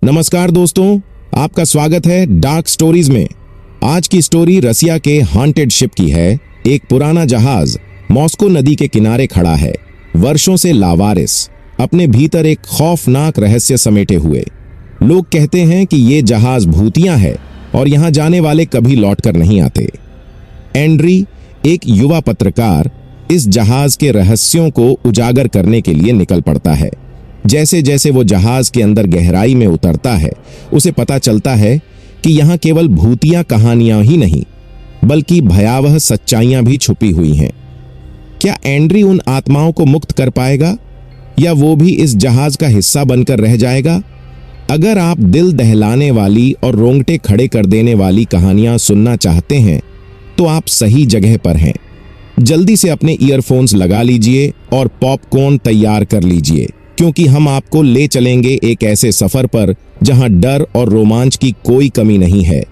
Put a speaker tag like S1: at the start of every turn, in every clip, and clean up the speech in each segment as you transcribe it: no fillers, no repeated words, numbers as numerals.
S1: नमस्कार दोस्तों, आपका स्वागत है डार्क स्टोरीज में। आज की स्टोरी रसिया के हॉन्टेड शिप की है। एक पुराना जहाज मॉस्को नदी के किनारे खड़ा है, वर्षों से लावारिस, अपने भीतर एक खौफनाक रहस्य समेटे हुए। लोग कहते हैं कि ये जहाज भूतिया है और यहां जाने वाले कभी लौटकर नहीं आते। एंड्री, एक युवा पत्रकार, इस जहाज के रहस्यों को उजागर करने के लिए निकल पड़ता है। जैसे जैसे वो जहाज के अंदर गहराई में उतरता है, उसे पता चलता है कि यहाँ केवल भूतिया कहानियां ही नहीं, बल्कि भयावह सच्चाइयां भी छुपी हुई हैं। क्या एंड्री उन आत्माओं को मुक्त कर पाएगा या वो भी इस जहाज का हिस्सा बनकर रह जाएगा? अगर आप दिल दहलाने वाली और रोंगटे खड़े कर देने वाली कहानियां सुनना चाहते हैं तो आप सही जगह पर हैं। जल्दी से अपने ईयरफोन्स लगा लीजिए और पॉपकॉर्न तैयार कर लीजिए, क्योंकि हम आपको ले चलेंगे एक ऐसे सफर पर जहां डर और रोमांच की कोई कमी नहीं है।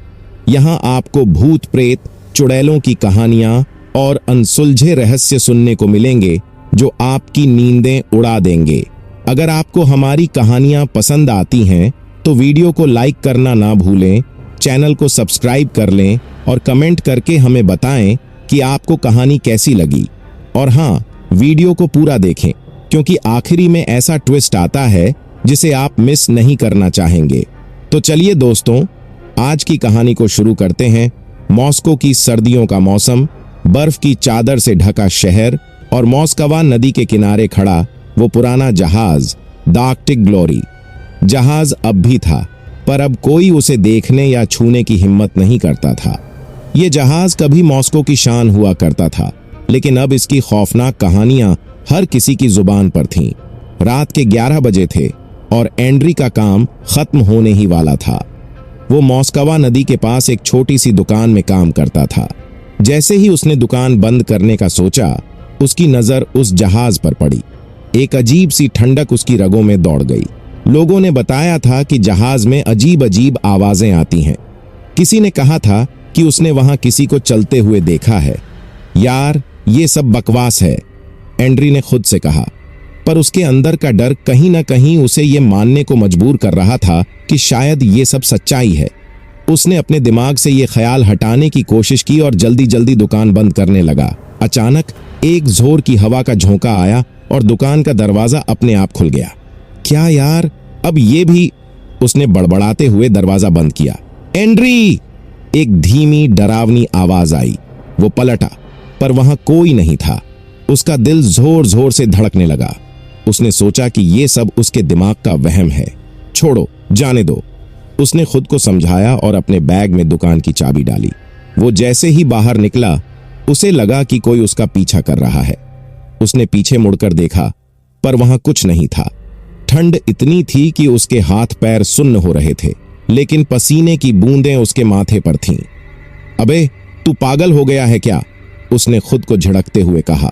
S1: यहां आपको भूत प्रेत, चुड़ैलों की कहानियां और अनसुलझे रहस्य सुनने को मिलेंगे जो आपकी नींदें उड़ा देंगे। अगर आपको हमारी कहानियां पसंद आती हैं तो वीडियो को लाइक करना ना भूलें, चैनल को सब्सक्राइब कर लें और कमेंट करके हमें बताएं कि आपको कहानी कैसी लगी। और हाँ, वीडियो को पूरा देखें, क्योंकि आखिरी में ऐसा ट्विस्ट आता है जिसे आप मिस नहीं करना चाहेंगे। तो चलिए दोस्तों, आज की कहानी को शुरू करते हैं। मॉस्को की सर्दियों का मौसम, बर्फ की चादर से ढका शहर और मॉस्कवा नदी के किनारे खड़ा वो पुराना जहाज द आर्कटिक ग्लोरी। जहाज अब भी था, पर अब कोई उसे देखने या छूने की हिम्मत नहीं करता था। ये जहाज कभी मॉस्को की शान हुआ करता था, लेकिन अब इसकी खौफनाक कहानियां हर किसी की जुबान पर थीं। रात के 11 बजे थे और एंड्री का काम खत्म होने ही वाला था। वो मॉस्कवा नदी के पास एक छोटी सी दुकान में काम करता था। जैसे ही उसने दुकान बंद करने का सोचा, उसकी नजर उस जहाज पर पड़ी। एक अजीब सी ठंडक उसकी रगों में दौड़ गई। लोगों ने बताया था कि जहाज में अजीब अजीब आवाजें आती हैं। किसी ने कहा था कि उसने वहां किसी को चलते हुए देखा है। यार, ये सब बकवास है, एंड्री ने खुद से कहा, पर उसके अंदर का डर कहीं ना कहीं उसे ये मानने को मजबूर कर रहा था कि शायद ये सब सच्चाई है। उसने अपने दिमाग से ये ख्याल हटाने की कोशिश की और जल्दी जल्दी दुकान बंद करने लगा। अचानक एक जोर की हवा का झोंका आया और दुकान का दरवाजा अपने आप खुल गया। क्या यार, अब ये भी? उसने बड़बड़ाते हुए दरवाजा बंद किया। एंड्री! एक धीमी डरावनी आवाज आई। वो पलटा, पर वहां कोई नहीं था। उसका दिल जोर जोर से धड़कने लगा। उसने सोचा कि ये सब उसके दिमाग का वहम है। छोड़ो, जाने दो, उसने खुद को समझाया और अपने बैग में दुकान की चाबी डाली। वो जैसे ही बाहर निकला, उसे लगा कि कोई उसका पीछा कर रहा है। उसने पीछे मुड़कर देखा, पर वहां कुछ नहीं था। ठंड इतनी थी कि उसके हाथ पैर सुन्न हो रहे थे, लेकिन पसीने की बूंदें उसके माथे पर थीं। अबे, तू पागल हो गया है क्या? उसने खुद को झड़कते हुए कहा।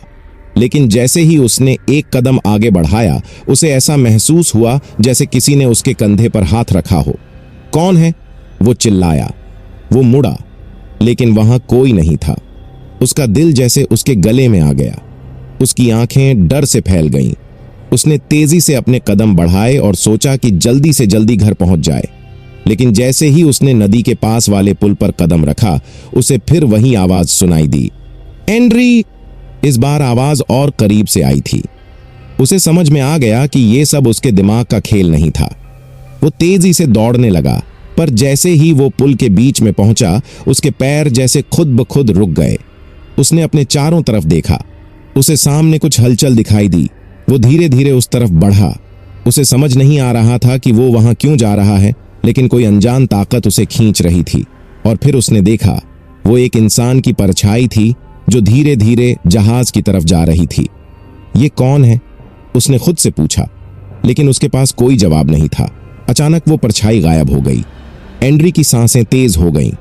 S1: लेकिन जैसे ही उसने एक कदम आगे बढ़ाया, उसे ऐसा महसूस हुआ जैसे किसी ने उसके कंधे पर हाथ रखा हो। कौन है? वो चिल्लाया। वो मुड़ा, लेकिन वहां कोई नहीं था। उसका दिल जैसे उसके गले में आ गया। उसकी आंखें डर से फैल गईं। उसने तेजी से अपने कदम बढ़ाए और सोचा कि जल्दी से जल्दी घर पहुंच जाए। लेकिन जैसे ही उसने नदी के पास वाले पुल पर कदम रखा, उसे फिर वही आवाज सुनाई दी। एंड्री! इस बार आवाज और करीब से आई थी। उसे समझ में आ गया कि यह सब उसके दिमाग का खेल नहीं था। वो तेजी से दौड़ने लगा, पर जैसे ही वो पुल के बीच में पहुंचा, उसके पैर जैसे खुद ब खुद रुक गए। उसने अपने चारों तरफ देखा। उसे सामने कुछ हलचल दिखाई दी। वो धीरे धीरे उस तरफ बढ़ा। उसे समझ नहीं आ रहा था कि वो वहां क्यों जा रहा है, लेकिन कोई अनजान ताकत उसे खींच रही थी। और फिर उसने देखा, वो एक इंसान की परछाई थी जो धीरे धीरे जहाज की तरफ जा रही थी। ये कौन है? उसने खुद से पूछा, लेकिन उसके पास कोई जवाब नहीं था। अचानक वो परछाई गायब हो गई। एंड्री की सांसें तेज हो गईं।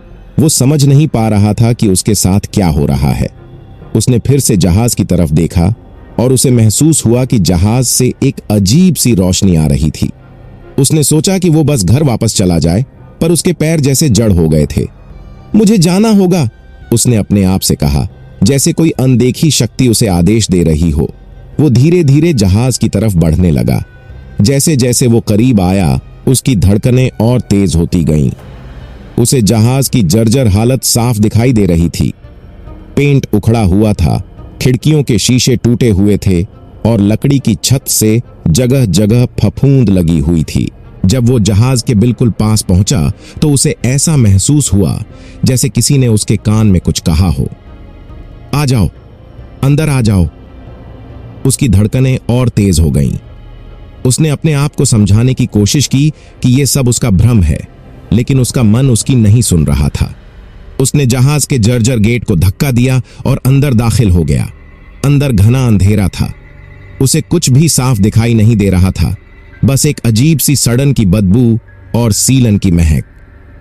S1: वो समझ नहीं पा रहा था कि उसके साथ क्या हो रहा है। उसने फिर से जहाज की तरफ देखा और उसे महसूस हुआ कि जहाज से एक अजीब सी रोशनी आ रही थी। उसने सोचा कि वो बस घर वापस चला जाए, पर उसके पैर जैसे जड़ हो गए थे। मुझे जाना होगा, उसने अपने आप से कहा, जैसे कोई अनदेखी शक्ति उसे आदेश दे रही हो। वो धीरे धीरे जहाज की तरफ बढ़ने लगा। जैसे जैसे वो करीब आया, उसकी धड़कनें और तेज होती गईं। उसे जहाज की जर्जर हालत साफ दिखाई दे रही थी। पेंट उखड़ा हुआ था, खिड़कियों के शीशे टूटे हुए थे और लकड़ी की छत से जगह जगह फफूंद लगी हुई थी। जब वो जहाज के बिल्कुल पास पहुंचा तो उसे ऐसा महसूस हुआ जैसे किसी ने उसके कान में कुछ कहा हो। आ जाओ, अंदर आ जाओ। उसकी धड़कनें और तेज हो गईं। उसने अपने आप को समझाने की कोशिश की कि यह सब उसका भ्रम है, लेकिन उसका मन उसकी नहीं सुन रहा था। उसने जहाज के जर्जर गेट को धक्का दिया और अंदर दाखिल हो गया। अंदर घना अंधेरा था। उसे कुछ भी साफ दिखाई नहीं दे रहा था, बस एक अजीब सी सड़न की बदबू और सीलन की महक।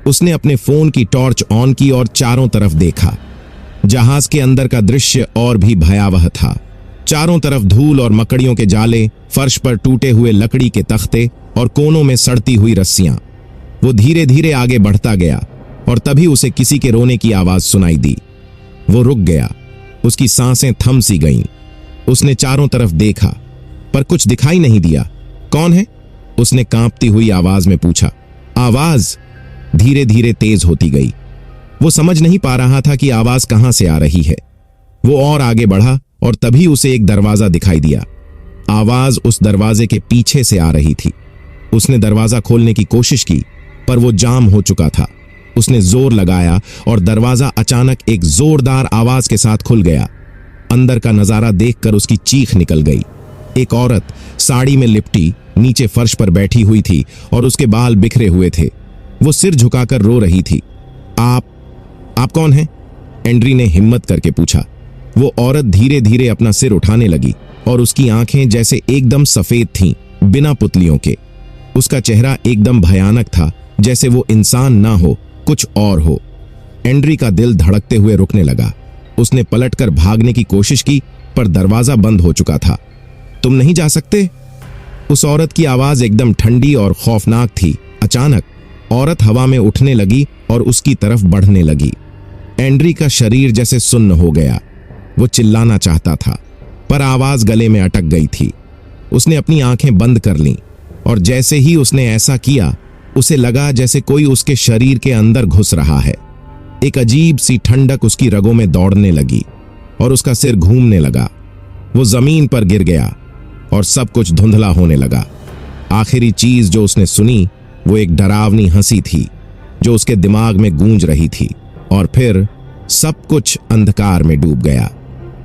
S1: उसने अपने फोन की टॉर्च ऑन की और चारों तरफ देखा। जहाज के अंदर का दृश्य और भी भयावह था। चारों तरफ धूल और मकड़ियों के जाले, फर्श पर टूटे हुए लकड़ी के तख्ते और कोनों में सड़ती हुई रस्सियां। वो धीरे धीरे आगे बढ़ता गया और तभी उसे किसी के रोने की आवाज सुनाई दी। वो रुक गया। उसकी सांसें थम सी गईं। उसने चारों तरफ देखा, पर कुछ दिखाई नहीं दिया। कौन है? उसने कांपती हुई आवाज में पूछा। आवाज धीरे धीरे तेज होती गई। वो समझ नहीं पा रहा था कि आवाज कहां से आ रही है। वो और आगे बढ़ा और तभी उसे एक दरवाजा दिखाई दिया। आवाज उस दरवाजे के पीछे से आ रही थी। उसने दरवाजा खोलने की कोशिश की, पर वो जाम हो चुका था। उसने जोर लगाया और दरवाजा अचानक एक जोरदार आवाज के साथ खुल गया। अंदर का नजारा देखकर उसकी चीख निकल गई। एक औरत साड़ी में लिपटी नीचे फर्श पर बैठी हुई थी और उसके बाल बिखरे हुए थे। वो सिर झुकाकर रो रही थी। आप कौन हैं? एंड्री ने हिम्मत करके पूछा। वो औरत धीरे धीरे अपना सिर उठाने लगी और उसकी आंखें जैसे एकदम सफेद थीं, बिना पुतलियों के। उसका चेहरा एकदम भयानक था, जैसे वो इंसान ना हो, कुछ और हो। एंड्री का दिल धड़कते हुए रुकने लगा। उसने पलटकर भागने की कोशिश की, पर दरवाजा बंद हो चुका था। तुम नहीं जा सकते? उस औरत की आवाज एकदम ठंडी और खौफनाक थी। अचानक औरत हवा में उठने लगी और उसकी तरफ बढ़ने लगी। एंड्री का शरीर जैसे सुन्न हो गया। वो चिल्लाना चाहता था, पर आवाज गले में अटक गई थी। उसने अपनी आंखें बंद कर लीं और जैसे ही उसने ऐसा किया, उसे लगा जैसे कोई उसके शरीर के अंदर घुस रहा है। एक अजीब सी ठंडक उसकी रगों में दौड़ने लगी और उसका सिर घूमने लगा। वो जमीन पर गिर गया और सब कुछ धुंधला होने लगा। आखिरी चीज जो उसने सुनी वो एक डरावनी हंसी थी जो उसके दिमाग में गूंज रही थी, और फिर सब कुछ अंधकार में डूब गया।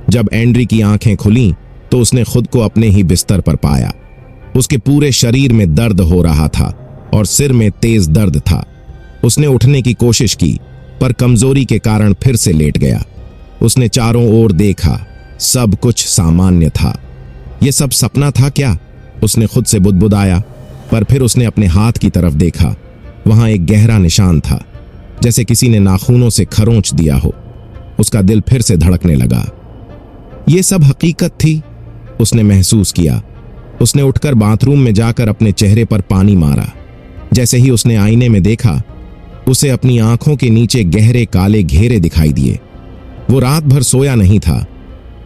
S1: जब एंड्री की आंखें खुलीं तो उसने खुद को अपने ही बिस्तर पर पाया। उसके पूरे शरीर में दर्द हो रहा था और सिर में तेज दर्द था। उसने उठने की कोशिश की, पर कमजोरी के कारण फिर से लेट गया। उसने चारों ओर देखा, सब कुछ सामान्य था। यह सब सपना था क्या? उसने खुद से बुदबुदाया, पर फिर उसने अपने हाथ की तरफ देखा। वहां एक गहरा निशान था, जैसे किसी ने नाखूनों से खरोंच दिया हो। उसका दिल फिर से धड़कने लगा। ये सब हकीकत थी, उसने महसूस किया। उसने उठकर बाथरूम में जाकर अपने चेहरे पर पानी मारा। जैसे ही उसने आईने में देखा, उसे अपनी आंखों के नीचे गहरे काले घेरे दिखाई दिए। वो रात भर सोया नहीं था,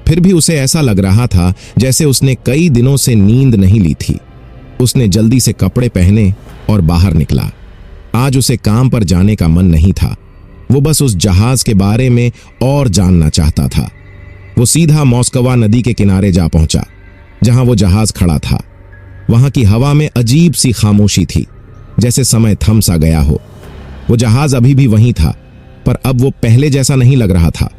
S1: फिर भी उसे ऐसा लग रहा था जैसे उसने कई दिनों से नींद नहीं ली थी। उसने जल्दी से कपड़े पहने और बाहर निकला। आज उसे काम पर जाने का मन नहीं था। वो बस उस जहाज के बारे में और जानना चाहता था। वो सीधा मॉस्कवा नदी के किनारे जा पहुंचा, जहां वो जहाज खड़ा था। वहां की हवा में अजीब सी खामोशी थी, जैसे समय थम सा गया हो। वो जहाज अभी भी वहीं था, पर अब वो पहले जैसा नहीं लग रहा था।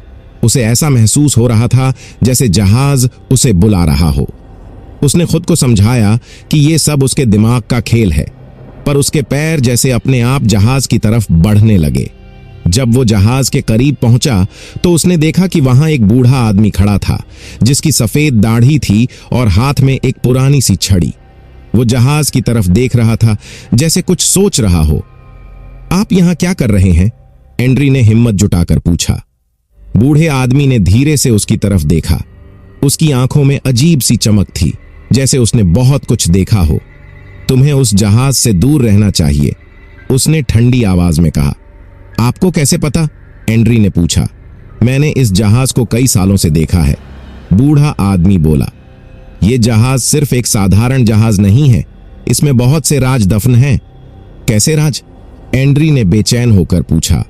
S1: उसे ऐसा महसूस हो रहा था जैसे जहाज उसे बुला रहा हो। उसने खुद को समझाया कि ये सब उसके दिमाग का खेल है, पर उसके पैर जैसे अपने आप जहाज की तरफ बढ़ने लगे। जब वो जहाज के करीब पहुंचा तो उसने देखा कि वहां एक बूढ़ा आदमी खड़ा था, जिसकी सफेद दाढ़ी थी और हाथ में एक पुरानी सी छड़ी। वो जहाज की तरफ देख रहा था, जैसे कुछ सोच रहा हो। आप यहां क्या कर रहे हैं? एंड्री ने हिम्मत जुटाकर पूछा। बूढ़े आदमी ने धीरे से उसकी तरफ देखा। उसकी आंखों में अजीब सी चमक थी, जैसे उसने बहुत कुछ देखा हो। तुम्हें उस जहाज से दूर रहना चाहिए, उसने ठंडी आवाज में कहा। आपको कैसे पता? एंड्री ने पूछा। मैंने इस जहाज को कई सालों से देखा है, बूढ़ा आदमी बोला। यह जहाज सिर्फ एक साधारण जहाज नहीं है, इसमें बहुत से राज दफन हैं। कैसे राज? एंड्री ने बेचैन होकर पूछा।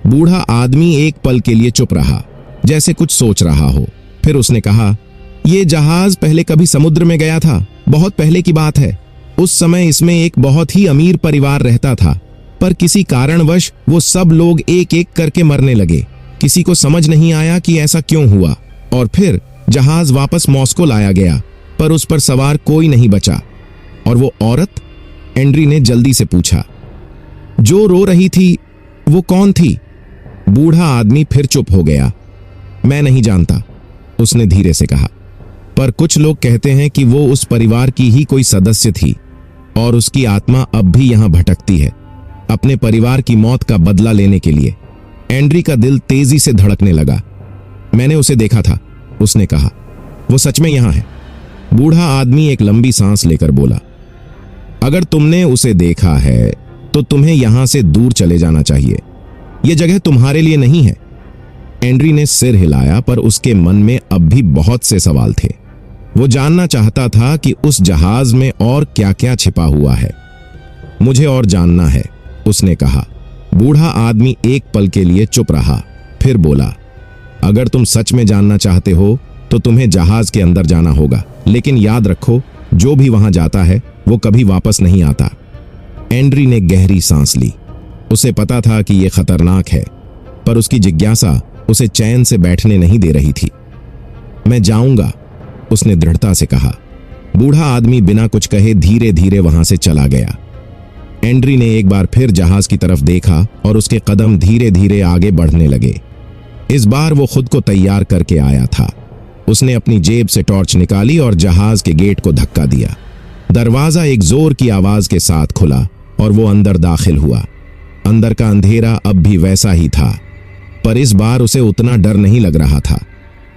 S1: बूढ़ा आदमी एक पल के लिए चुप रहा, जैसे कुछ सोच रहा हो। फिर उसने कहा, यह जहाज पहले कभी समुद्र में गया था, बहुत पहले की बात है। उस समय इसमें एक बहुत ही अमीर परिवार रहता था, पर किसी कारणवश वो सब लोग एक एक करके मरने लगे। किसी को समझ नहीं आया कि ऐसा क्यों हुआ, और फिर जहाज वापस मॉस्को लाया गया, पर उस पर सवार कोई नहीं बचा। और वो औरत? एंड्री ने जल्दी से पूछा। जो रो रही थी, वो कौन थी? बूढ़ा आदमी फिर चुप हो गया। मैं नहीं जानता, उसने धीरे से कहा, पर कुछ लोग कहते हैं कि वो उस परिवार की ही कोई सदस्य थी और उसकी आत्मा अब भी यहां भटकती है, अपने परिवार की मौत का बदला लेने के लिए। एंड्री का दिल तेजी से धड़कने लगा। मैंने उसे देखा था, उसने कहा। वो सच में यहां है। बूढ़ा आदमी एक लंबी सांस लेकर बोला, अगर तुमने उसे देखा है तो तुम्हें यहां से दूर चले जाना चाहिए। यह जगह तुम्हारे लिए नहीं है। एंड्री ने सिर हिलाया, पर उसके मन में अब भी बहुत से सवाल थे। वो जानना चाहता था कि उस जहाज में और क्या क्या छिपा हुआ है। मुझे और जानना है, उसने कहा। बूढ़ा आदमी एक पल के लिए चुप रहा, फिर बोला, अगर तुम सच में जानना चाहते हो तो तुम्हें जहाज के अंदर जाना होगा, लेकिन याद रखो, जो भी वहां जाता है वो कभी वापस नहीं आता। एंड्री ने गहरी सांस ली। उसे पता था कि यह खतरनाक है, पर उसकी जिज्ञासा उसे चैन से बैठने नहीं दे रही थी। मैं जाऊंगा, उसने दृढ़ता से कहा। बूढ़ा आदमी बिना कुछ कहे धीरे धीरे वहां से चला गया। एंड्री ने एक बार फिर जहाज की तरफ देखा और उसके कदम धीरे धीरे आगे बढ़ने लगे। इस बार वो खुद को तैयार करके आया था। उसने अपनी जेब से टॉर्च निकाली और जहाज के गेट को धक्का दिया। दरवाजा एक जोर की आवाज के साथ खुला और वो अंदर दाखिल हुआ। अंदर का अंधेरा अब भी वैसा ही था, पर इस बार उसे उतना डर नहीं लग रहा था।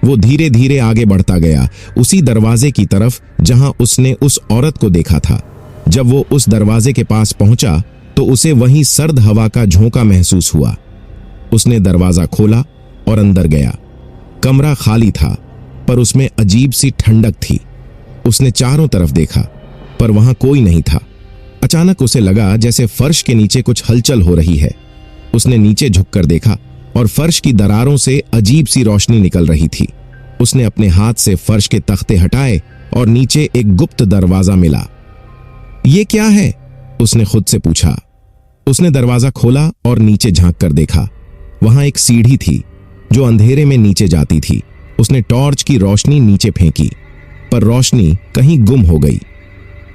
S1: वो धीरे धीरे आगे बढ़ता गया, उसी दरवाजे की तरफ जहां उसने उस औरत को देखा था। जब वो उस दरवाजे के पास पहुंचा तो उसे वहीं सर्द हवा का झोंका महसूस हुआ। उसने दरवाजा खोला और अंदर गया। कमरा खाली था, पर उसमें अजीब सी ठंडक थी। उसने चारों तरफ देखा, पर वहां कोई नहीं था। अचानक उसे लगा जैसे फर्श के नीचे कुछ हलचल हो रही है। उसने नीचे झुककर देखा और फर्श की दरारों से अजीब सी रोशनी निकल रही थी। उसने अपने हाथ से फर्श के तख्ते हटाए और नीचे एक गुप्त दरवाजा मिला। ये क्या है? उसने खुद से पूछा। उसने दरवाजा खोला और नीचे झांक कर देखा। वहां एक सीढ़ी थी जो अंधेरे में नीचे जाती थी। उसने टॉर्च की रोशनी नीचे फेंकी, पर रोशनी कहीं गुम हो गई।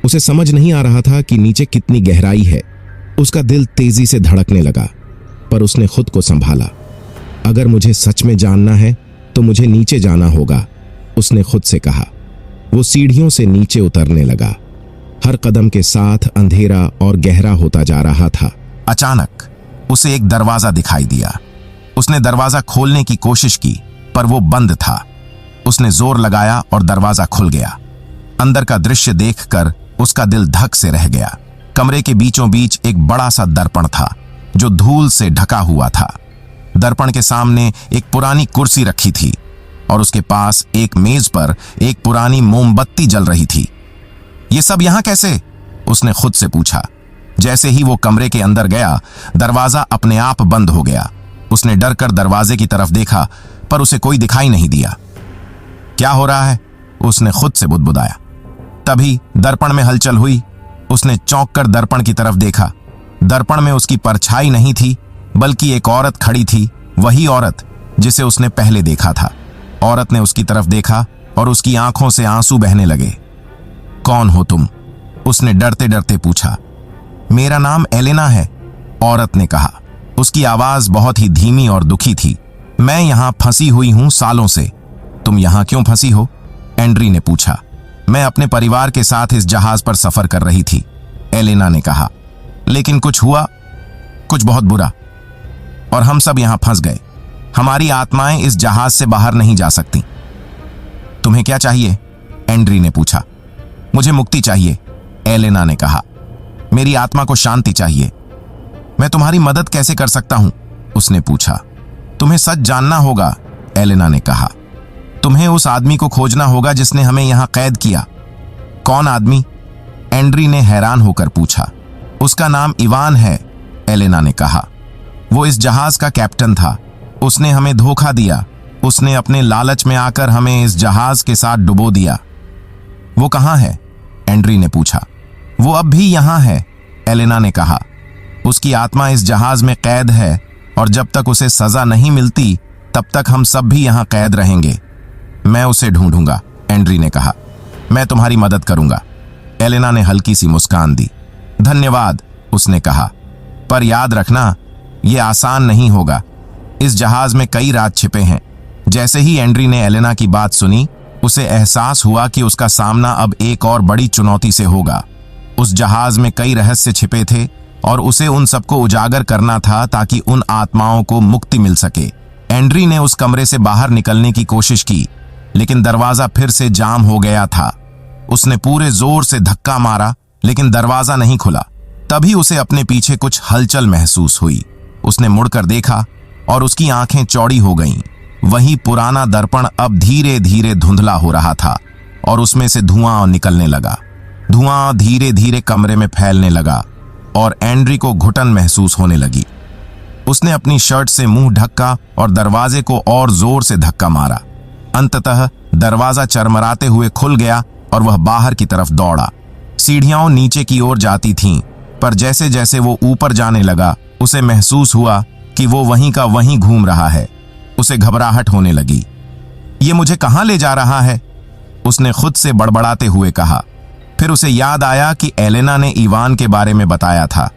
S1: उसे समझ नहीं आ रहा था कि नीचे कितनी गहराई है। उसका दिल तेजी से धड़कने लगा, पर उसने खुद को संभाला। अगर मुझे सच में जानना है तो मुझे नीचे जाना होगा, उसने खुद से कहा। वो सीढ़ियों से नीचे उतरने लगा। हर कदम के साथ अंधेरा और गहरा होता जा रहा था। अचानक उसे एक दरवाजा दिखाई दिया। उसने दरवाजा खोलने की कोशिश की, पर वो बंद था। उसने जोर लगाया और दरवाजा खुल गया। अंदर का दृश्य देखकर उसका दिल धक से रह गया। कमरे के बीचों बीच एक बड़ा सा दर्पण था जो धूल से ढका हुआ था। दर्पण के सामने एक पुरानी कुर्सी रखी थी और उसके पास एक मेज पर एक पुरानी मोमबत्ती जल रही थी। ये सब यहां कैसे? उसने खुद से पूछा। जैसे ही वो कमरे के अंदर गया, दरवाजा अपने आप बंद हो गया। उसने डर कर दरवाजे की तरफ देखा, पर उसे कोई दिखाई नहीं दिया। क्या हो रहा है? उसने खुद से बुदबुदाया। तभी दर्पण में हलचल हुई। उसने चौंक कर दर्पण की तरफ देखा। दर्पण में उसकी परछाई नहीं थी, बल्कि एक औरत खड़ी थी, वही औरत जिसे उसने पहले देखा था। औरत ने उसकी तरफ देखा और उसकी आंखों से आंसू बहने लगे। कौन हो तुम? उसने डरते डरते पूछा। मेरा नाम एलेना है, औरत ने कहा। उसकी आवाज बहुत ही धीमी और दुखी थी। मैं यहां फंसी हुई हूं सालों से। तुम यहां क्यों फंसी हो? एंड्री ने पूछा। मैं अपने परिवार के साथ इस जहाज पर सफर कर रही थी, एलेना ने कहा। लेकिन कुछ हुआ, कुछ बहुत बुरा, और हम सब यहां फंस गए। हमारी आत्माएं इस जहाज से बाहर नहीं जा सकती। तुम्हें क्या चाहिए? एंड्री ने पूछा। मुझे मुक्ति चाहिए, एलेना ने कहा। मेरी आत्मा को शांति चाहिए। मैं तुम्हारी मदद कैसे कर सकता हूं? उसने पूछा। तुम्हें सच जानना होगा, एलेना ने कहा। तुम्हें उस आदमी को खोजना होगा जिसने हमें यहां कैद किया। कौन आदमी? एंड्री ने हैरान होकर पूछा। उसका नाम इवान है, एलेना ने कहा। वो इस जहाज का कैप्टन था। उसने हमें धोखा दिया। उसने अपने लालच में आकर हमें इस जहाज के साथ डुबो दिया। वो कहाँ है? एंड्री ने पूछा। वो अब भी यहाँ है, एलेना ने कहा। उसकी आत्मा इस जहाज में कैद है और जब तक उसे सजा नहीं मिलती तब तक हम सब भी यहाँ कैद रहेंगे। मैं उसे ढूंढूंगा, एंड्री ने कहा। मैं तुम्हारी मदद करूंगा। एलेना ने हल्की सी मुस्कान दी। धन्यवाद, उसने कहा, पर याद रखना यह आसान नहीं होगा। इस जहाज में कई राज छिपे हैं। जैसे ही एंड्री ने एलेना की बात सुनी, उसे एहसास हुआ कि उसका सामना अब एक और बड़ी चुनौती से होगा। उस जहाज में कई रहस्य छिपे थे और उसे उन सबको उजागर करना था ताकि उन आत्माओं को मुक्ति मिल सके। एंड्री ने उस कमरे से बाहर निकलने की कोशिश की, लेकिन दरवाजा फिर से जाम हो गया था। उसने पूरे जोर से धक्का मारा, लेकिन दरवाजा नहीं खुला। तभी उसे अपने पीछे कुछ हलचल महसूस हुई। उसने मुड़कर देखा और उसकी आंखें चौड़ी हो गईं। वही पुराना दर्पण अब धीरे धीरे धुंधला हो रहा था और उसमें से धुआं निकलने लगा। धुआं धीरे धीरे कमरे में फैलने लगा और एंड्री को घुटन महसूस होने लगी। उसने अपनी शर्ट से मुंह ढका और दरवाजे को और जोर से धक्का मारा। अंततः दरवाजा चरमराते हुए खुल गया और वह बाहर की तरफ दौड़ा। सीढ़ियां नीचे की ओर जाती थीं, पर जैसे जैसे वो ऊपर जाने लगा, उसे महसूस हुआ कि वो वहीं का वहीं घूम रहा है। उसे घबराहट होने लगी। ये मुझे कहां ले जा रहा है? उसने खुद से बड़बड़ाते हुए कहा। फिर उसे याद आया कि एलेना ने इवान के बारे में बताया था।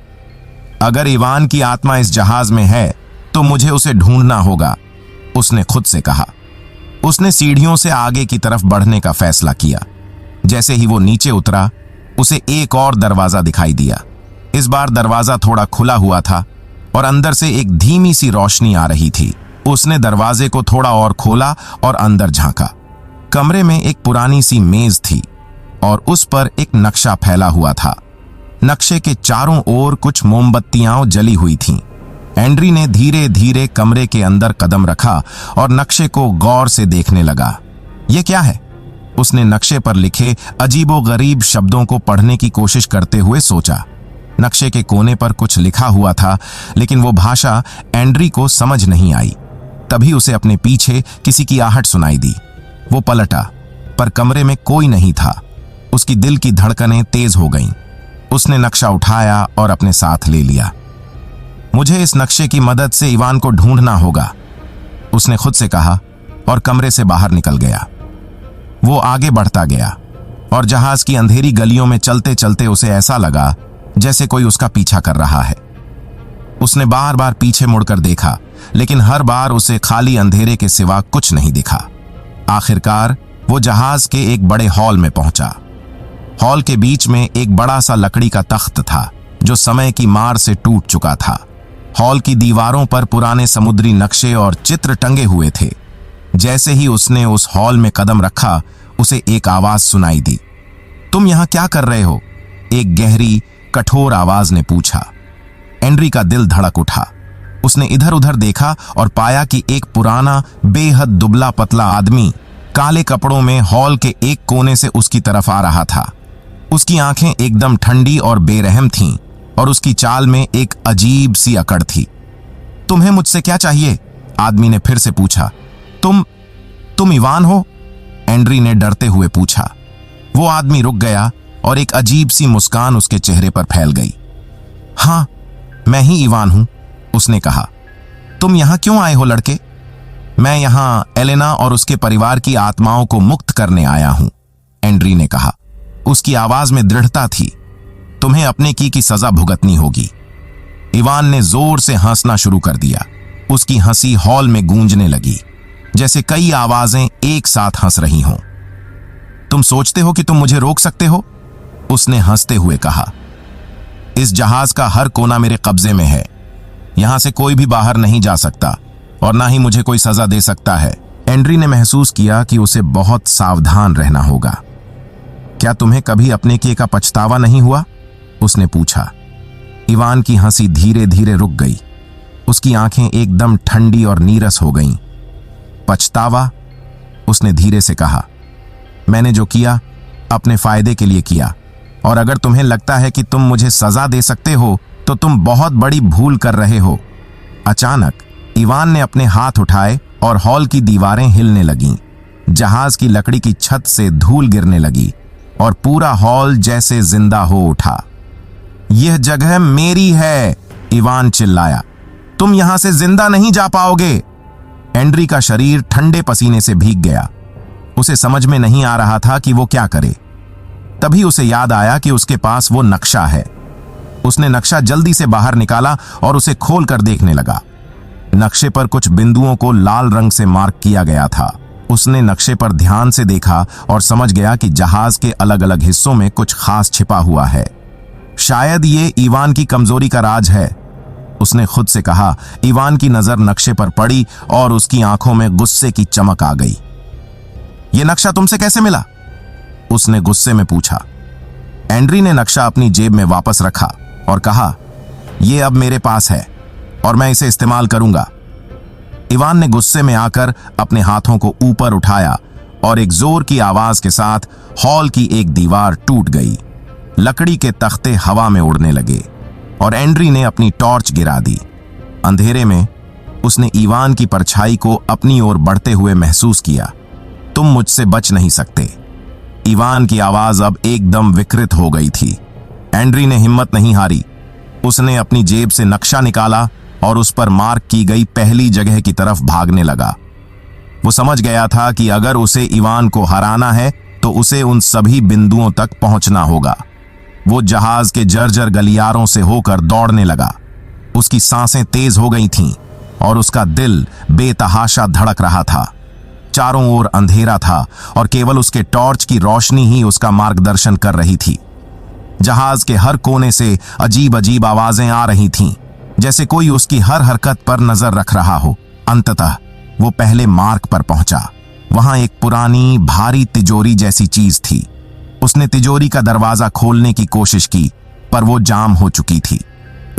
S1: अगर इवान की आत्मा इस जहाज में है तो मुझे उसे ढूंढना होगा, उसने खुद से कहा। उसने सीढ़ियों से आगे की तरफ बढ़ने का फैसला किया। जैसे ही वो नीचे उतरा, उसे एक और दरवाजा दिखाई दिया। इस बार दरवाजा थोड़ा खुला हुआ था और अंदर से एक धीमी सी रोशनी आ रही थी। उसने दरवाजे को थोड़ा और खोला और अंदर झांका। कमरे में एक पुरानी सी मेज थी और उस पर एक नक्शा फैला हुआ था। नक्शे के चारों ओर कुछ मोमबत्तियां जली हुई थीं। एंड्री ने धीरे धीरे कमरे के अंदर कदम रखा और नक्शे को गौर से देखने लगा। यह क्या है? उसने नक्शे पर लिखे अजीबोगरीब शब्दों को पढ़ने की कोशिश करते हुए सोचा। नक्शे के कोने पर कुछ लिखा हुआ था, लेकिन वो भाषा एंड्री को समझ नहीं आई। तभी उसे अपने पीछे किसी की आहट सुनाई दी। वो पलटा, पर कमरे में कोई नहीं था। उसकी दिल की धड़कनें तेज हो गईं। उसने नक्शा उठाया और अपने साथ ले लिया। मुझे इस नक्शे की मदद से इवान को ढूंढना होगा, उसने खुद से कहा और कमरे से बाहर निकल गया। वो आगे बढ़ता गया और जहाज की अंधेरी गलियों में चलते चलते उसे ऐसा लगा जैसे कोई उसका पीछा कर रहा है। उसने बार बार पीछे मुड़कर देखा, लेकिन हर बार उसे खाली अंधेरे के सिवा कुछ नहीं दिखा। आखिरकार वो जहाज के एक बड़े हॉल में पहुंचा। हॉल के बीच में एक बड़ा सा लकड़ी का तख्त था जो समय की मार से टूट चुका था। हॉल की दीवारों पर पुराने समुद्री नक्शे और चित्र टंगे हुए थे। जैसे ही उसने उस हॉल में कदम रखा, उसे एक आवाज सुनाई दी। तुम यहां क्या कर रहे हो? एक गहरी कठोर आवाज ने पूछा। एंड्री का दिल धड़क उठा। उसने इधर उधर देखा और पाया कि एक पुराना बेहद दुबला पतला आदमी काले कपड़ों में हॉल के एक कोने से उसकी तरफ आ रहा था। उसकी आंखें एकदम ठंडी और बेरहम थीं और उसकी चाल में एक अजीब सी अकड़ थी। तुम्हें मुझसे क्या चाहिए? आदमी ने फिर से पूछा। तुम इवान हो? एंड्री ने डरते हुए पूछा। वो आदमी रुक गया और एक अजीब सी मुस्कान उसके चेहरे पर फैल गई। हाँ, मैं ही इवान हूं, उसने कहा। तुम यहां क्यों आए हो लड़के? मैं यहां एलेना और उसके परिवार की आत्माओं को मुक्त करने आया हूं, एंड्री ने कहा। उसकी आवाज में दृढ़ता थी। तुम्हें अपने की सजा भुगतनी होगी। इवान ने जोर से हंसना शुरू कर दिया। उसकी हंसी हॉल में गूंजने लगी, जैसे कई आवाजें एक साथ हंस रही हों। तुम सोचते हो कि तुम मुझे रोक सकते हो? उसने हंसते हुए कहा। इस जहाज का हर कोना मेरे कब्जे में है। यहां से कोई भी बाहर नहीं जा सकता और ना ही मुझे कोई सजा दे सकता है। एंड्री ने महसूस किया कि उसे बहुत सावधान रहना होगा। क्या तुम्हें कभी अपने किए का पछतावा नहीं हुआ? उसने पूछा। इवान की हंसी धीरे धीरे रुक गई। उसकी आंखें एकदम ठंडी और नीरस हो गईं। पछतावा? उसने धीरे से कहा। मैंने जो किया अपने फायदे के लिए किया। और अगर तुम्हें लगता है कि तुम मुझे सजा दे सकते हो तो तुम बहुत बड़ी भूल कर रहे हो। अचानक इवान ने अपने हाथ उठाए और हॉल की दीवारें हिलने लगीं। जहाज की लकड़ी की छत से धूल गिरने लगी और पूरा हॉल जैसे जिंदा हो उठा। यह जगह मेरी है, इवान चिल्लाया। तुम यहां से जिंदा नहीं जा पाओगे। एंड्री का शरीर ठंडे पसीने से भीग गया। उसे समझ में नहीं आ रहा था कि वो क्या करे। तभी उसे याद आया कि उसके पास वो नक्शा है। उसने नक्शा जल्दी से बाहर निकाला और उसे खोलकर देखने लगा। नक्शे पर कुछ बिंदुओं को लाल रंग से मार्क किया गया था। उसने नक्शे पर ध्यान से देखा और समझ गया कि जहाज के अलग अलग हिस्सों में कुछ खास छिपा हुआ है। शायद ये इवान की कमजोरी का राज है, उसने खुद से कहा। इवान की नजर नक्शे पर पड़ी और उसकी आंखों में गुस्से की चमक आ गई। यह नक्शा तुमसे कैसे मिला? उसने गुस्से में पूछा। एंड्री ने नक्शा अपनी जेब में वापस रखा और कहा, यह अब मेरे पास है और मैं इसे इस्तेमाल करूंगा। इवान ने गुस्से में आकर अपने हाथों को ऊपर उठाया और एक जोर की आवाज के साथ हॉल की एक दीवार टूट गई। लकड़ी के तख्ते हवा में उड़ने लगे और एंड्री ने अपनी टॉर्च गिरा दी। अंधेरे में उसने इवान की परछाई को अपनी ओर बढ़ते हुए महसूस किया। तुम मुझसे बच नहीं सकते। इवान की आवाज अब एकदम विकृत हो गई थी। एंड्री ने हिम्मत नहीं हारी। उसने अपनी जेब से नक्शा निकाला और उस पर मार्क की गई पहली जगह की तरफ भागने लगा। वो समझ गया था कि अगर उसे इवान को हराना है तो उसे उन सभी बिंदुओं तक पहुंचना होगा। वो जहाज के जर्जर गलियारों से होकर दौड़ने लगा। उसकी सांसें तेज हो गई थीं और उसका दिल बेतहाशा धड़क रहा था। चारों ओर अंधेरा था और केवल उसके टॉर्च की रोशनी ही उसका मार्गदर्शन कर रही थी। जहाज के हर कोने से अजीब अजीब आवाजें आ रही थीं, जैसे कोई उसकी हर हरकत पर नजर रख रहा हो। अंततः वो पहले मार्ग पर पहुंचा। वहां एक पुरानी भारी तिजोरी जैसी चीज थी। उसने तिजोरी का दरवाजा खोलने की कोशिश की, पर वो जाम हो चुकी थी।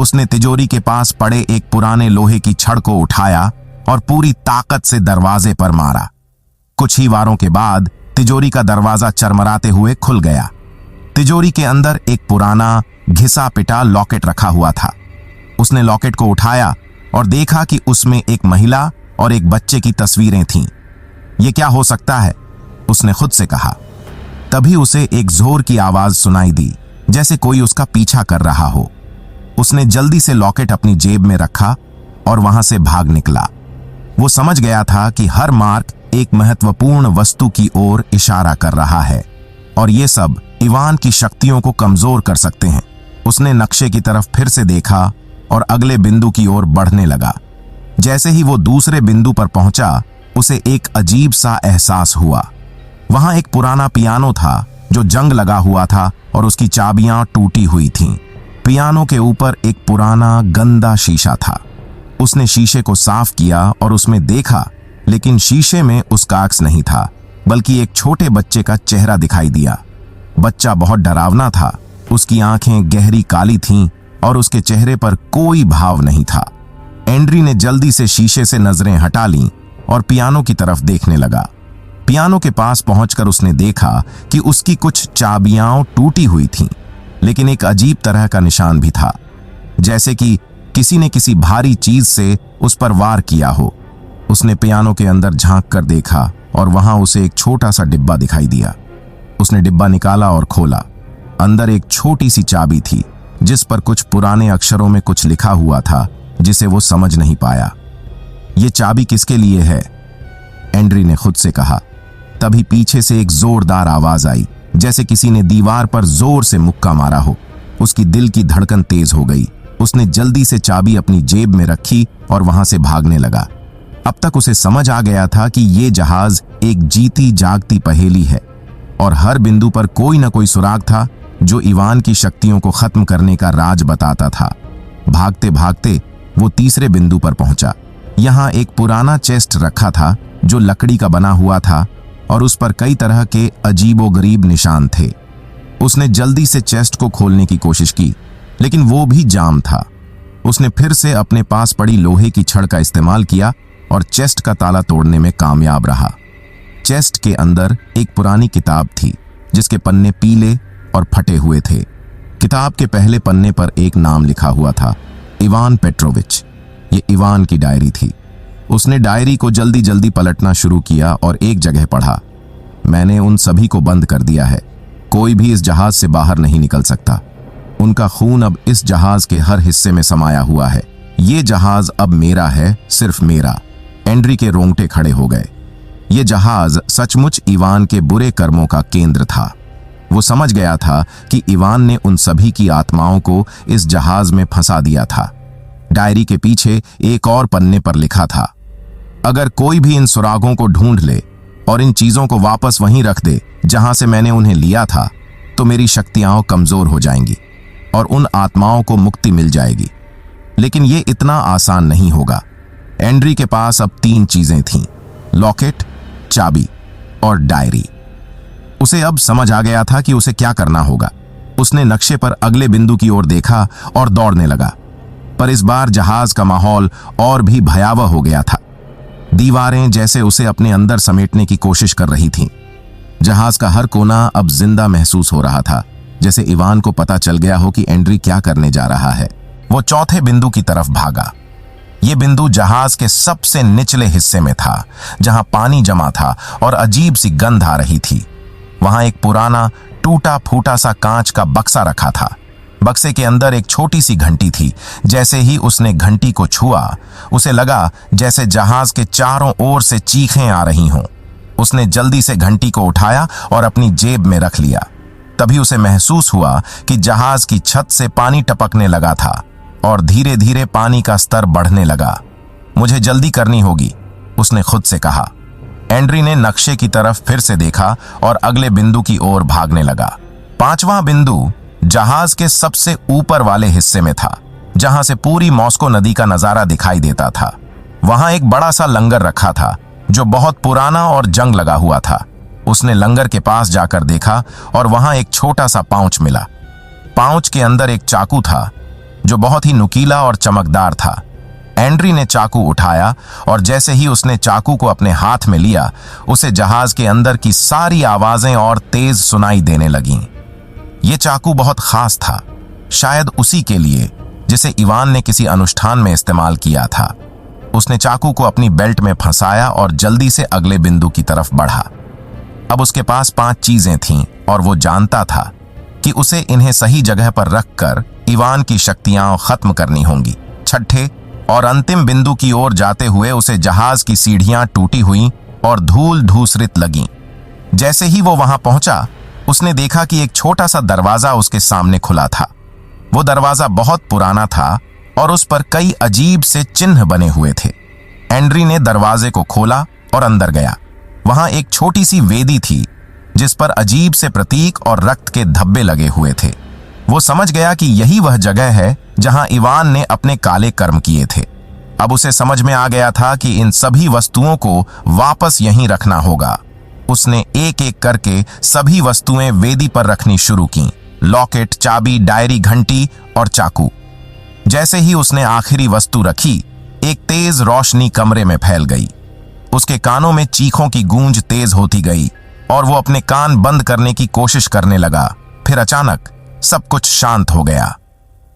S1: उसने तिजोरी के पास पड़े एक पुराने लोहे की छड़ को उठाया और पूरी ताकत से दरवाजे पर मारा। कुछ ही वारों के बाद तिजोरी का दरवाजा चरमराते हुए खुल गया। तिजोरी के अंदर एक पुराना घिसा पिटा लॉकेट रखा हुआ था। उसने लॉकेट को उठाया और देखा कि उसमें एक महिला और एक बच्चे की तस्वीरें थीं। यह क्या हो सकता है? उसने खुद से कहा। तभी उसे एक जोर की आवाज सुनाई दी, जैसे कोई उसका पीछा कर रहा हो। उसने जल्दी से लॉकेट अपनी जेब में रखा और वहां से भाग निकला। वो समझ गया था कि हर मार्क एक महत्वपूर्ण वस्तु की ओर इशारा कर रहा है और ये सब इवान की शक्तियों को कमजोर कर सकते हैं। उसने नक्शे की तरफ फिर से देखा और अगले बिंदु की ओर बढ़ने लगा। जैसे ही वो दूसरे बिंदु पर पहुंचा, उसे एक अजीब सा एहसास हुआ। वहां एक पुराना पियानो था जो जंग लगा हुआ था और उसकी चाबियां टूटी हुई थीं। पियानो के ऊपर एक पुराना गंदा शीशा था। उसने शीशे को साफ किया और उसमें देखा, लेकिन शीशे में उसका अक्स नहीं था, बल्कि एक छोटे बच्चे का चेहरा दिखाई दिया। बच्चा बहुत डरावना था। उसकी आंखें गहरी काली थीं और उसके चेहरे पर कोई भाव नहीं था। एंड्री ने जल्दी से शीशे से नजरें हटा लीं और पियानो की तरफ देखने लगा। पियानो के पास पहुंचकर उसने देखा कि उसकी कुछ चाबियां टूटी हुई थीं, लेकिन एक अजीब तरह का निशान भी था, जैसे कि किसी ने किसी भारी चीज से उस पर वार किया हो। उसने पियानो के अंदर झांक कर देखा और वहां उसे एक छोटा सा डिब्बा दिखाई दिया। उसने डिब्बा निकाला और खोला। अंदर एक छोटी सी चाबी थी, जिस पर कुछ पुराने अक्षरों में कुछ लिखा हुआ था, जिसे वो समझ नहीं पाया। ये चाबी किसके लिए है? एंड्री ने खुद से कहा। तभी पीछे से एक जोरदार आवाज आई, जैसे किसी ने दीवार पर जोर से मुक्का मारा हो। उसकी दिल की धड़कन तेज हो गई। उसने जल्दी से चाबी अपनी जेब में रखी और वहां से भागने लगा। अब तक उसे समझ आ गया था कि ये जहाज एक जीती जागती पहेली है और हर बिंदु पर कोई न कोई सुराग था जो इवान की शक्तियों को खत्म करने का राज बताता था। भागते भागते वो तीसरे बिंदु पर पहुंचा। यहाँ एक पुराना चेस्ट रखा था जो लकड़ी का बना हुआ था और उस पर कई तरह के अजीबोगरीब निशान थे। उसने जल्दी से चेस्ट को खोलने की कोशिश की, लेकिन वो भी जाम था। उसने फिर से अपने पास पड़ी लोहे की छड़ का इस्तेमाल किया और चेस्ट का ताला तोड़ने में कामयाब रहा। चेस्ट के अंदर एक पुरानी किताब थी, जिसके पन्ने पीले और फटे हुए थे। किताब के पहले पन्ने पर एक नाम लिखा हुआ था, इवान पेट्रोविच। ये इवान की डायरी थी। उसने डायरी को जल्दी जल्दी पलटना शुरू किया और एक जगह पढ़ा, मैंने उन सभी को बंद कर दिया है। कोई भी इस जहाज से बाहर नहीं निकल सकता। उनका खून अब इस जहाज के हर हिस्से में समाया हुआ है। ये जहाज अब मेरा है, सिर्फ मेरा। एंड्री के रोंगटे खड़े हो गए। ये जहाज सचमुच इवान के बुरे कर्मों का केंद्र था। वो समझ गया था कि इवान ने उन सभी की आत्माओं को इस जहाज में फंसा दिया था। डायरी के पीछे एक और पन्ने पर लिखा था, अगर कोई भी इन सुरागों को ढूंढ ले और इन चीजों को वापस वहीं रख दे जहां से मैंने उन्हें लिया था, तो मेरी शक्तियां कमजोर हो जाएंगी और उन आत्माओं को मुक्ति मिल जाएगी। लेकिन ये इतना आसान नहीं होगा। एंड्री के पास अब 3 चीजें थीं, लॉकेट, चाबी और डायरी। उसे अब समझ आ गया था कि उसे क्या करना होगा। उसने नक्शे पर अगले बिंदु की ओर देखा और दौड़ने लगा। पर इस बार जहाज का माहौल और भी भयावह हो गया था। दीवारें जैसे उसे अपने अंदर समेटने की कोशिश कर रही थीं। जहाज का हर कोना अब जिंदा महसूस हो रहा था, जैसे इवान को पता चल गया हो कि एंड्री क्या करने जा रहा है। वो चौथे बिंदु की तरफ भागा। ये बिंदु जहाज के सबसे निचले हिस्से में था, जहां पानी जमा था और अजीब सी गंध आ रही थी। वहां एक पुराना टूटा फूटा सा कांच का बक्सा रखा था। बक्से के अंदर एक छोटी सी घंटी थी। जैसे ही उसने घंटी को छुआ, उसे लगा जैसे जहाज के चारों ओर से चीखें आ रही हों। उसने जल्दी से घंटी को उठाया और अपनी जेब में रख लिया। तभी उसे महसूस हुआ कि जहाज की छत से पानी टपकने लगा था और धीरे धीरे पानी का स्तर बढ़ने लगा। मुझे जल्दी करनी होगी, उसने खुद से कहा। एंड्री ने नक्शे की तरफ फिर से देखा और अगले बिंदु की ओर भागने लगा। 5वां बिंदु जहाज के सबसे ऊपर वाले हिस्से में था, जहां से पूरी मॉस्को नदी का नजारा दिखाई देता था। वहां एक बड़ा सा लंगर रखा था जो बहुत पुराना और जंग लगा हुआ था। उसने लंगर के पास जाकर देखा और वहां एक छोटा सा पाउच मिला। पाउच के अंदर एक चाकू था जो बहुत ही नुकीला और चमकदार था। एंड्री ने चाकू उठाया और जैसे ही उसने चाकू को अपने हाथ में लिया, उसे जहाज के अंदर की सारी आवाजें और तेज सुनाई देने लगीं। ये चाकू बहुत खास था, शायद उसी के लिए जिसे इवान ने किसी अनुष्ठान में इस्तेमाल किया था। उसने चाकू को अपनी बेल्ट में फंसाया और जल्दी से अगले बिंदु की तरफ बढ़ा। अब उसके पास 5 चीजें थीं और वो जानता था कि उसे इन्हें सही जगह पर रखकर इवान की शक्तियां खत्म करनी होंगी। छठे और अंतिम बिंदु की ओर जाते हुए उसे जहाज की सीढ़ियां टूटी हुई और धूल धूसरित लगीं। जैसे ही वो वहां पहुंचा, उसने देखा कि एक छोटा सा दरवाजा उसके सामने खुला था। वो दरवाजा बहुत पुराना था और उस पर कई अजीब से चिन्ह बने हुए थे। एंड्री ने दरवाजे को खोला और अंदर गया। वहां एक छोटी सी वेदी थी जिस पर अजीब से प्रतीक और रक्त के धब्बे लगे हुए थे। वो समझ गया कि यही वह जगह है जहां इवान ने अपने काले कर्म किए थे। अब उसे समझ में आ गया था कि इन सभी वस्तुओं को वापस यहीं रखना होगा। उसने एक एक करके सभी वस्तुएं वेदी पर रखनी शुरू की, लॉकेट, चाबी, डायरी, घंटी और चाकू। जैसे ही उसने आखिरी वस्तु रखी, एक तेज रोशनी कमरे में फैल गई। उसके कानों में चीखों की गूंज तेज होती गई और वो अपने कान बंद करने की कोशिश करने लगा। फिर अचानक सब कुछ शांत हो गया।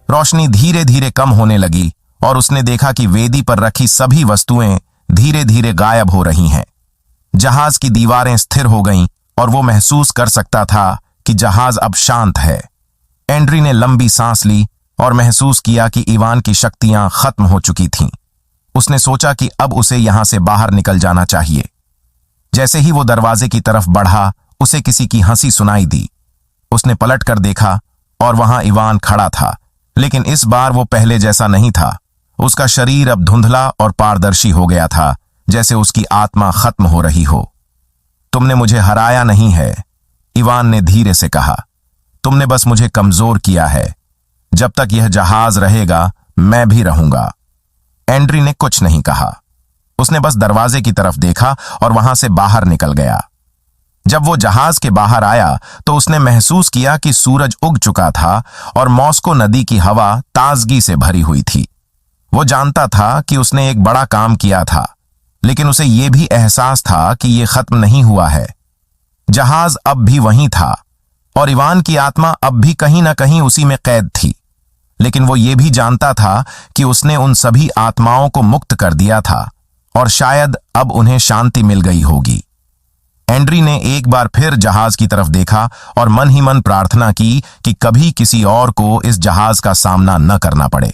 S1: रोशनी धीरे धीरे कम होने लगी और उसने देखा कि वेदी पर रखी सभी वस्तुएं धीरे धीरे गायब हो रही हैं। जहाज की दीवारें स्थिर हो गईं और वो महसूस कर सकता था कि जहाज अब शांत है। एंड्री ने लंबी सांस ली और महसूस किया कि इवान की शक्तियां खत्म हो चुकी थीं। उसने सोचा कि अब उसे यहां से बाहर निकल जाना चाहिए। जैसे ही वो दरवाजे की तरफ बढ़ा, उसे किसी की हंसी सुनाई दी। उसने पलट कर देखा और वहां इवान खड़ा था, लेकिन इस बार वो पहले जैसा नहीं था। उसका शरीर अब धुंधला और पारदर्शी हो गया था, जैसे उसकी आत्मा खत्म हो रही हो। तुमने मुझे हराया नहीं है, इवान ने धीरे से कहा। तुमने बस मुझे कमजोर किया है। जब तक यह जहाज रहेगा, मैं भी रहूंगा। एंड्री ने कुछ नहीं कहा। उसने बस दरवाजे की तरफ देखा और वहां से बाहर निकल गया। जब वो जहाज के बाहर आया तो उसने महसूस किया कि सूरज उग चुका था और मॉस्को नदी की हवा ताजगी से भरी हुई थी। वो जानता था कि उसने एक बड़ा काम किया था, लेकिन उसे यह भी एहसास था कि यह खत्म नहीं हुआ है। जहाज अब भी वहीं था, और इवान की आत्मा अब भी कहीं ना कहीं उसी में कैद थी। लेकिन वो ये भी जानता था कि उसने उन सभी आत्माओं को मुक्त कर दिया था और शायद अब उन्हें शांति मिल गई होगी। एंड्री ने एक बार फिर जहाज की तरफ देखा और मन ही मन प्रार्थना की कि कभी किसी और को इस जहाज का सामना न करना पड़े।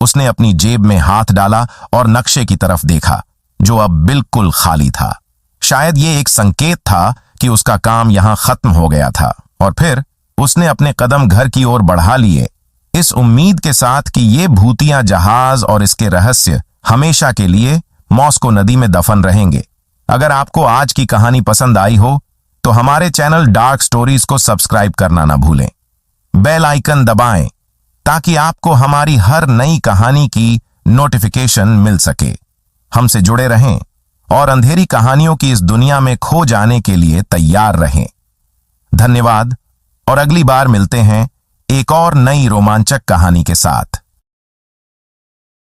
S1: उसने अपनी जेब में हाथ डाला और नक्शे की तरफ देखा, जो अब बिल्कुल खाली था। शायद ये एक संकेत था कि उसका काम यहां खत्म हो गया था। और फिर उसने अपने कदम घर की ओर बढ़ा लिए, इस उम्मीद के साथ कि ये भूतिया जहाज और इसके रहस्य हमेशा के लिए मॉस्को नदी में दफन रहेंगे। अगर आपको आज की कहानी पसंद आई हो तो हमारे चैनल डार्क स्टोरीज को सब्सक्राइब करना ना भूलें। बेल आइकन दबाएं ताकि आपको हमारी हर नई कहानी की नोटिफिकेशन मिल सके। हमसे जुड़े रहें और अंधेरी कहानियों की इस दुनिया में खो जाने के लिए तैयार रहें। धन्यवाद और अगली बार मिलते हैं एक और नई रोमांचक कहानी के साथ।